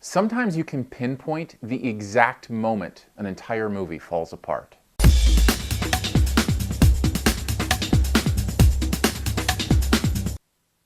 Sometimes you can pinpoint the exact moment an entire movie falls apart.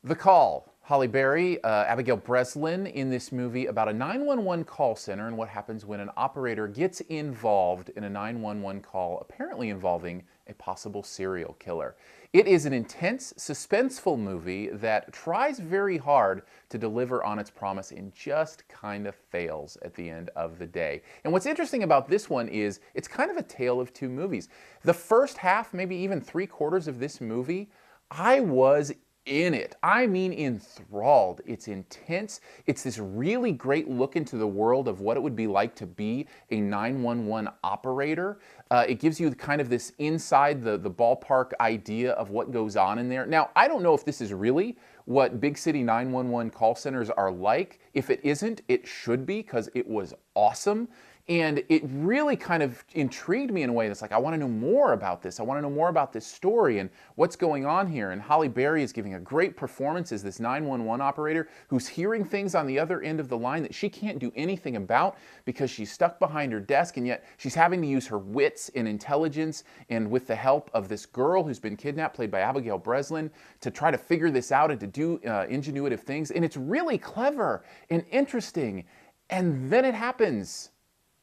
The Call. Halle Berry, Abigail Breslin in this movie about a 911 call center and what happens when an operator gets involved in a 911 call, apparently involving a possible serial killer. It is an intense, suspenseful movie that tries very hard to deliver on its promise and just kind of fails at the end of the day. And what's interesting about this one is it's kind of a tale of two movies. The first half, maybe even 3/4 of this movie, I was in it. I mean enthralled. It's intense. It's this really great look into the world of what it would be like to be a 911 operator. It gives you kind of this inside the ballpark idea of what goes on in there. Now, I don't know if this is really what big city 911 call centers are like. If it isn't, it should be, because it was awesome. And it really kind of intrigued me in a way that's like, I want to know more about this. I want to know more about this story and what's going on here. And Halle Berry is giving a great performance as this 911 operator who's hearing things on the other end of the line that she can't do anything about because she's stuck behind her desk, and yet she's having to use her wits and intelligence and with the help of this girl who's been kidnapped, played by Abigail Breslin, to try to figure this out and to do ingenuitive things. And it's really clever and interesting. And then it happens.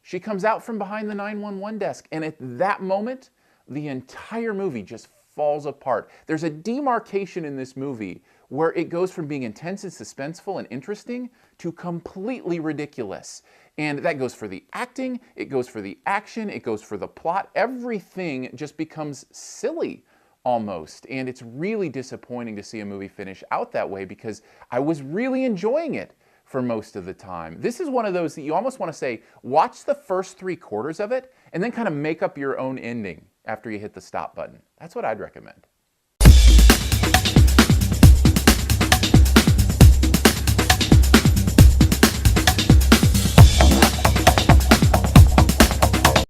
She comes out from behind the 911 desk, and at that moment, the entire movie just falls apart. There's a demarcation in this movie where it goes from being intense and suspenseful and interesting to completely ridiculous. And that goes for the acting, it goes for the action, it goes for the plot. Everything just becomes silly almost. And it's really disappointing to see a movie finish out that way, because I was really enjoying it for most of the time. This is one of those that you almost want to say, watch the first 3/4 of it and then kind of make up your own ending after you hit the stop button. That's what I'd recommend.